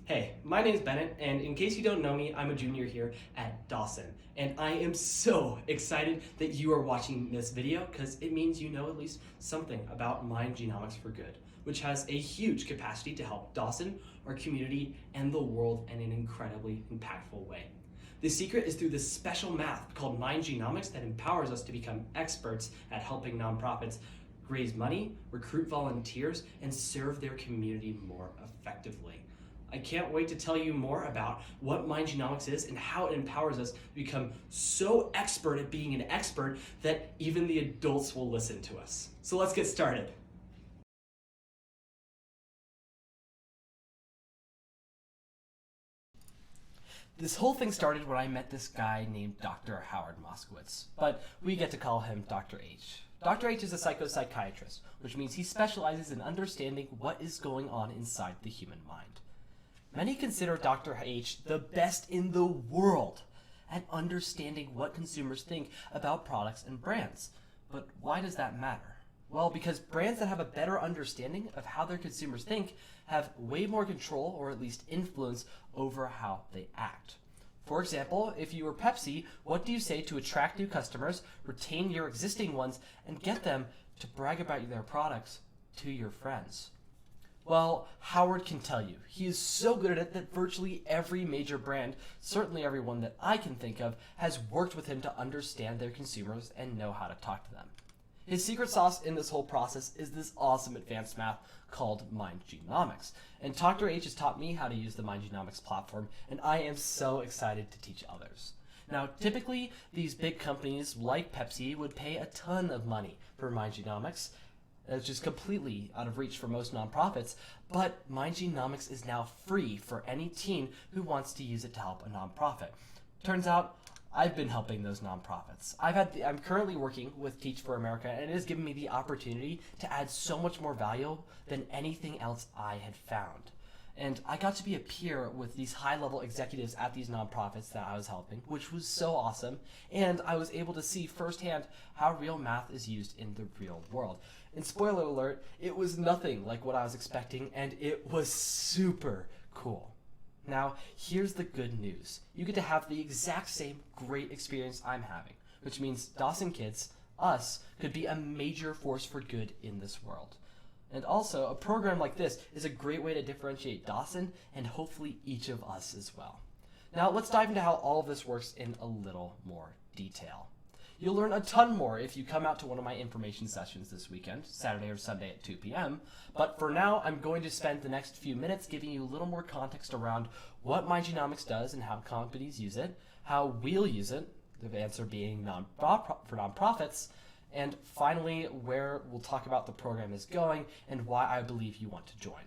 Hey, my name's Bennett, and in case you don't know me, I'm a junior here at Dawson. And I am so excited that you are watching this video because it means you know at least something about Mind Genomics for Good, which has a huge capacity to help Dawson, our community, and the world in an incredibly impactful way. The secret is through this special math called Mind Genomics that empowers us to become experts at helping nonprofits raise money, recruit volunteers, and serve their community more effectively. I can't wait to tell you more about what Mind Genomics is and how it empowers us to become so expert at being an expert that even the adults will listen to us. So let's get started. This whole thing started when I met this guy named Dr. Howard Moskowitz, but we get to call him Dr. H. Dr. H is a psychopsychiatrist, which means he specializes in understanding what is going on inside the human mind. Many consider Dr. H the best in the world at understanding what consumers think about products and brands. But why does that matter? Well, because brands that have a better understanding of how their consumers think have way more control, or at least influence, over how they act. For example, if you were Pepsi, what do you say to attract new customers, retain your existing ones, and get them to brag about their products to your friends? Well, Howard can tell you. He is so good at it that virtually every major brand, certainly every one that I can think of, has worked with him to understand their consumers and know how to talk to them. His secret sauce in this whole process is this awesome advanced math called Mind Genomics. And Dr. H has taught me how to use the Mind Genomics platform, and I am so excited to teach others. Now, typically, these big companies like Pepsi would pay a ton of money for Mind Genomics. It's just completely out of reach for most nonprofits, but Mind Genomics is now free for any teen who wants to use it to help a nonprofit. Turns out, I've been helping those nonprofits. I'm currently working with Teach for America, and it has given me the opportunity to add so much more value than anything else I had found. And I got to be a peer with these high-level executives at these nonprofits that I was helping, which was so awesome. And I was able to see firsthand how real math is used in the real world. And spoiler alert, it was nothing like what I was expecting, and it was super cool. Now, here's the good news. You get to have the exact same great experience I'm having, which means Dawson kids, us, could be a major force for good in this world. And also, a program like this is a great way to differentiate Dawson and hopefully each of us as well. Now, let's dive into how all of this works in a little more detail. You'll learn a ton more if you come out to one of my information sessions this weekend, Saturday or Sunday at 2 p.m. But for now, I'm going to spend the next few minutes giving you a little more context around what Mind Genomics does and how companies use it, how we'll use it, the answer being for nonprofits, and finally, where we'll talk about the program is going and why I believe you want to join.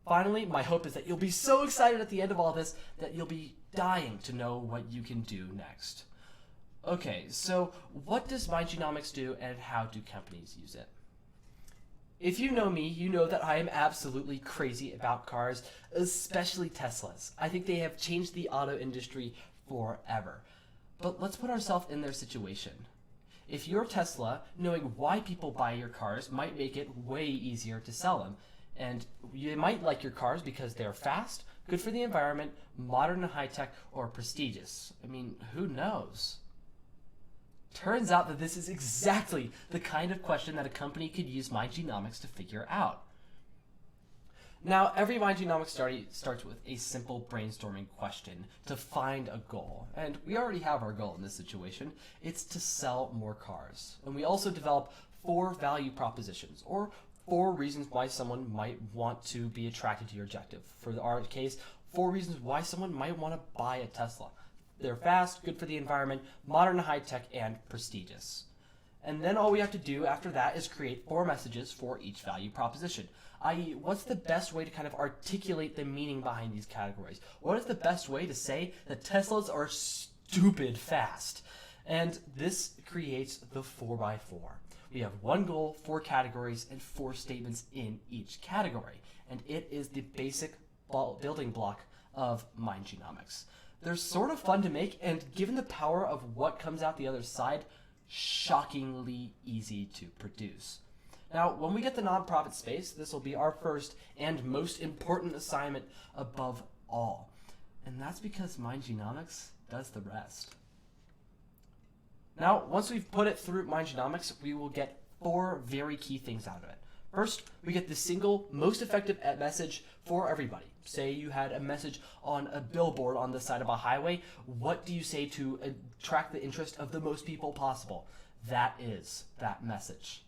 Finally, my hope is that you'll be so excited at the end of all this that you'll be dying to know what you can do next. Okay, so what does Mind Genomics do and how do companies use it? If you know me, you know that I am absolutely crazy about cars, especially Teslas. I think they have changed the auto industry forever. But let's put ourselves in their situation. If you're Tesla, knowing why people buy your cars might make it way easier to sell them. And you might like your cars because they're fast, good for the environment, modern and high-tech, or prestigious. I mean, who knows? Turns out that this is exactly the kind of question that a company could use Mind Genomics to figure out. Now, every Mind Genomics study starts with a simple brainstorming question to find a goal. And we already have our goal in this situation. It's to sell more cars. And we also develop 4 value propositions, or 4 reasons why someone might want to be attracted to your objective. For our case, 4 reasons why someone might want to buy a Tesla. They're fast, good for the environment, modern, high-tech, and prestigious. And then all we have to do after that is create 4 messages for each value proposition, i.e. what's the best way to kind of articulate the meaning behind these categories? What is the best way to say that Teslas are stupid fast? And this creates the 4x4. We have 1 goal, 4 categories, and 4 statements in each category. And it is the basic building block of Mind Genomics. They're sort of fun to make, and given the power of what comes out the other side, shockingly easy to produce. Now, when we get the nonprofit space, this will be our first and most important assignment above all. And that's because Mind Genomics does the rest. Now, once we've put it through Mind Genomics, we will get 4 very key things out of it. First, we get the single most effective message for everybody. Say you had a message on a billboard on the side of a highway. What do you say to attract the interest of the most people possible? That is that message.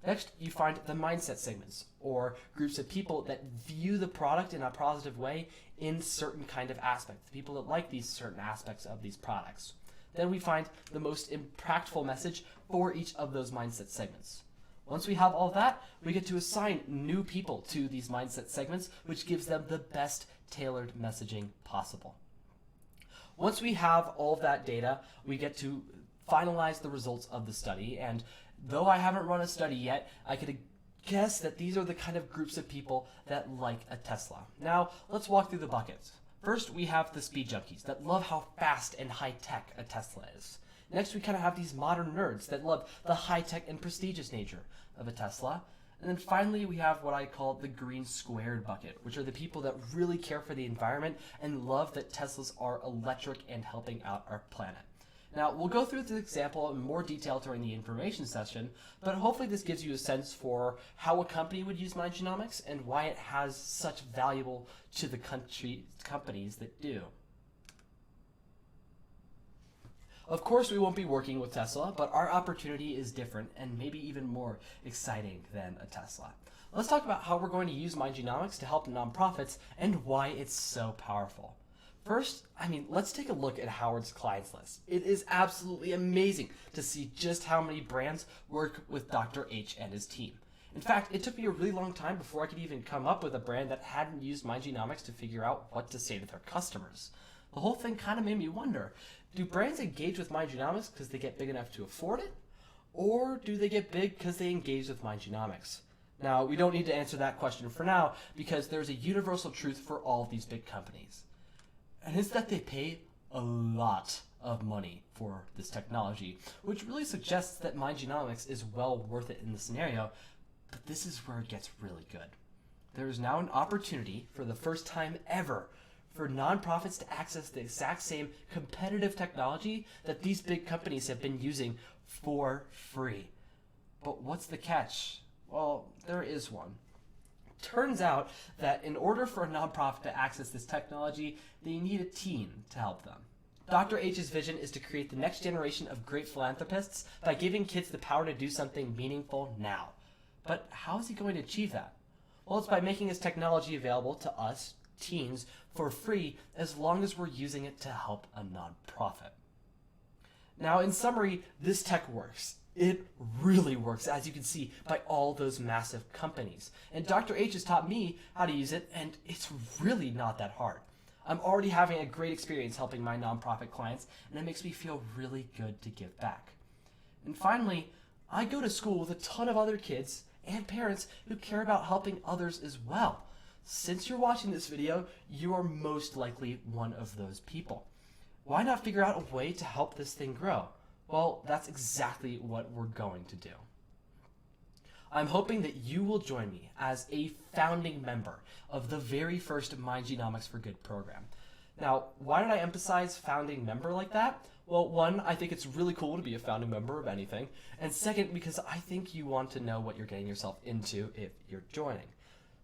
Next, you find the mindset segments, or groups of people that view the product in a positive way in certain kind of aspect, the people that like these certain aspects of these products. Then we find the most impactful message for each of those mindset segments. Once we have all that, we get to assign new people to these mindset segments, which gives them the best tailored messaging possible. Once we have all of that data, we get to finalize the results of the study, and though I haven't run a study yet, I could guess that these are the kind of groups of people that like a Tesla. Now, let's walk through the buckets. First, we have the speed junkies that love how fast and high-tech a Tesla is. Next, we kind of have these modern nerds that love the high-tech and prestigious nature of a Tesla. And then finally, we have what I call the green squared bucket, which are the people that really care for the environment and love that Teslas are electric and helping out our planet. Now, we'll go through this example in more detail during the information session, but hopefully this gives you a sense for how a company would use Mind Genomics and why it has such value to the companies that do. Of course, we won't be working with Tesla, but our opportunity is different and maybe even more exciting than a Tesla. Let's talk about how we're going to use Mind Genomics to help nonprofits and why it's so powerful. First, let's take a look at Howard's clients list. It is absolutely amazing to see just how many brands work with Dr. H and his team. In fact, it took me a really long time before I could even come up with a brand that hadn't used Mind Genomics to figure out what to say to their customers. The whole thing kind of made me wonder, do brands engage with Mind Genomics because they get big enough to afford it? Or do they get big because they engage with Mind Genomics? Now, we don't need to answer that question for now because there's a universal truth for all of these big companies. And it's that they pay a lot of money for this technology, which really suggests that Mind Genomics is well worth it in the scenario, but this is where it gets really good. There is now an opportunity for the first time ever for nonprofits to access the exact same competitive technology that these big companies have been using for free. But what's the catch? Well, there is one. Turns out that in order for a nonprofit to access this technology, they need a team to help them. Dr. H's vision is to create the next generation of great philanthropists by giving kids the power to do something meaningful now. But how is he going to achieve that? Well, it's by making his technology available to us, teens, for free as long as we're using it to help a nonprofit. Now, in summary, this tech works. It really works, as you can see, by all those massive companies. And Dr. H has taught me how to use it, and it's really not that hard. I'm already having a great experience helping my nonprofit clients, and it makes me feel really good to give back. And finally, I go to school with a ton of other kids and parents who care about helping others as well. Since you're watching this video, you are most likely one of those people. Why not figure out a way to help this thing grow? Well, that's exactly what we're going to do. I'm hoping that you will join me as a founding member of the very first Mind Genomics for Good program. Now, why did I emphasize founding member like that? Well, one, I think it's really cool to be a founding member of anything. And second, because I think you want to know what you're getting yourself into if you're joining.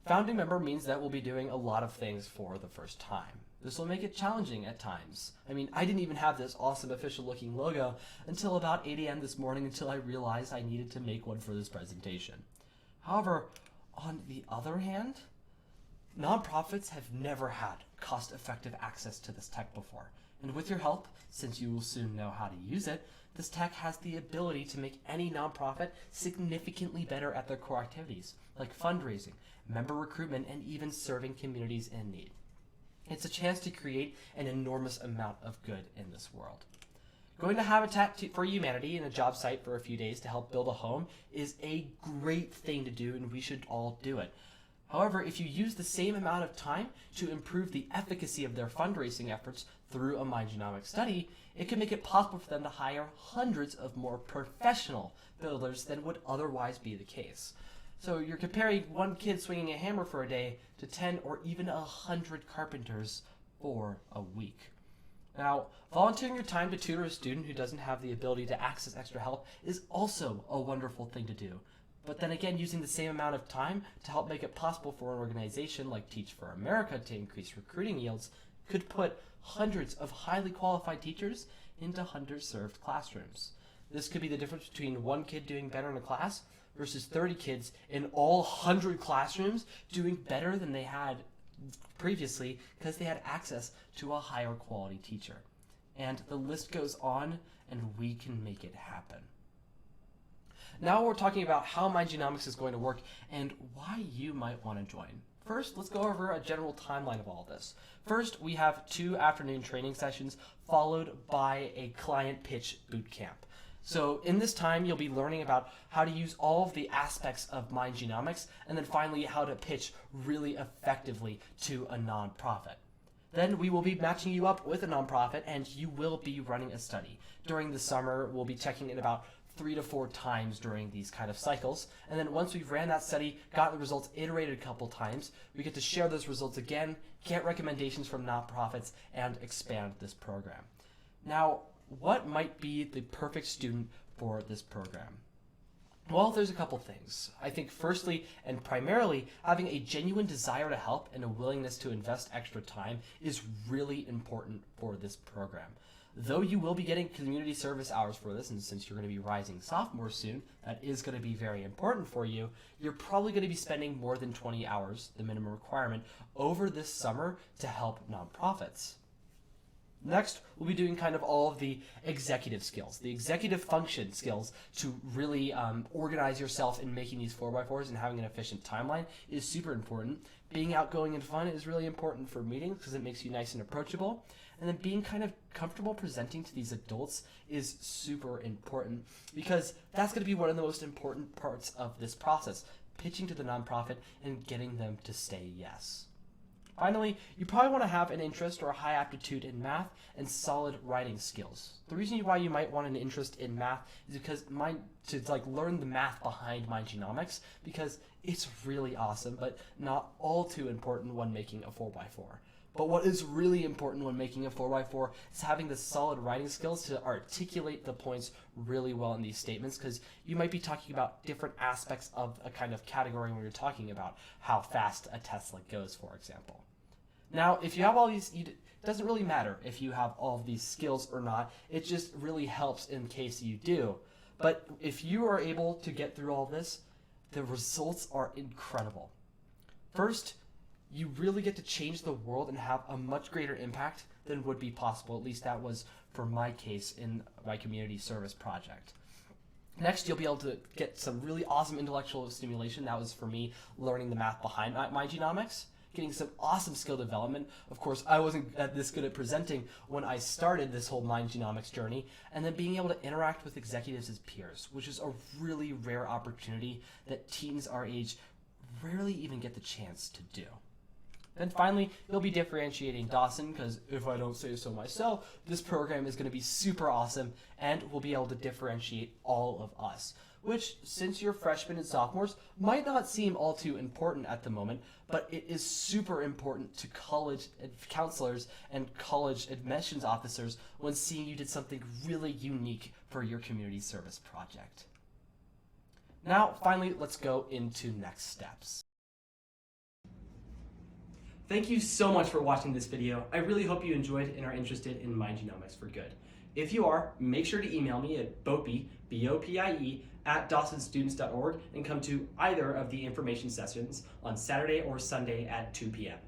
Founding member means that we'll be doing a lot of things for the first time. This will make it challenging at times. I didn't even have this awesome official looking logo until about 8 a.m. this morning until I realized I needed to make one for this presentation. However, on the other hand, nonprofits have never had cost-effective access to this tech before. And with your help, since you will soon know how to use it, this tech has the ability to make any nonprofit significantly better at their core activities, like fundraising, member recruitment, and even serving communities in need. It's a chance to create an enormous amount of good in this world. Going to Habitat for Humanity and a job site for a few days to help build a home is a great thing to do, and we should all do it. However, if you use the same amount of time to improve the efficacy of their fundraising efforts through a Mind Genomics study, it can make it possible for them to hire hundreds of more professional builders than would otherwise be the case. So you're comparing one kid swinging a hammer for a day to 10 or even 100 carpenters for a week. Now, volunteering your time to tutor a student who doesn't have the ability to access extra help is also a wonderful thing to do. But then again, using the same amount of time to help make it possible for an organization like Teach for America to increase recruiting yields could put hundreds of highly qualified teachers into underserved classrooms. This could be the difference between one kid doing better in a class versus 30 kids in all 100 classrooms doing better than they had previously because they had access to a higher quality teacher. And the list goes on, and we can make it happen. Now we're talking about how MindGenomics is going to work and why you might want to join. First, let's go over a general timeline of all this. First, we have 2 afternoon training sessions followed by a client pitch boot camp. So in this time, you'll be learning about how to use all of the aspects of MindGenomics, and then finally how to pitch really effectively to a nonprofit. Then we will be matching you up with a nonprofit, and you will be running a study. During the summer, we'll be checking in about 3 to 4 times during these kind of cycles. And then once we've ran that study, got the results iterated a couple times, we get to share those results again, get recommendations from nonprofits, and expand this program. Now, what might be the perfect student for this program? Well, there's a couple things. I think firstly and primarily, having a genuine desire to help and a willingness to invest extra time is really important for this program. Though you will be getting community service hours for this, and since you're going to be rising sophomores soon, that is going to be very important for you, you're probably going to be spending more than 20 hours, the minimum requirement, over this summer to help nonprofits. Next, we'll be doing kind of all of the executive skills, the executive function skills to really organize yourself in making these 4x4s and having an efficient timeline is super important. Being outgoing and fun is really important for meetings because it makes you nice and approachable. And then being kind of comfortable presenting to these adults is super important because that's going to be one of the most important parts of this process, pitching to the nonprofit and getting them to say yes. Finally, you probably want to have an interest or a high aptitude in math and solid writing skills. The reason why you might want an interest in math is because to learn the math behind MindGenomics, because it's really awesome, but not all too important when making a 4x4. But what is really important when making a 4x4 is having the solid writing skills to articulate the points really well in these statements, because you might be talking about different aspects of a kind of category when you're talking about how fast a Tesla goes, for example. Now, if you have all these, it doesn't really matter if you have all of these skills or not. It just really helps in case you do. But if you are able to get through all this, the results are incredible. First, you really get to change the world and have a much greater impact than would be possible. At least that was for my case in my community service project. Next, you'll be able to get some really awesome intellectual stimulation. That was for me learning the math behind MindGenomics, getting some awesome skill development. Of course, I wasn't this good at presenting when I started this whole MindGenomics journey, and then being able to interact with executives as peers, which is a really rare opportunity that teens our age rarely even get the chance to do. Then finally, you'll be differentiating Dawson, because if I don't say so myself, this program is going to be super awesome, and we'll be able to differentiate all of us, which, since you're freshmen and sophomores, might not seem all too important at the moment, but it is super important to college counselors and college admissions officers when seeing you did something really unique for your community service project. Now, finally, let's go into next steps. Thank you so much for watching this video. I really hope you enjoyed and are interested in MindGenomics for good. If you are, make sure to email me at bopie, B-O-P-I-E, @dawsonstudents.org and come to either of the information sessions on Saturday or Sunday at 2 p.m.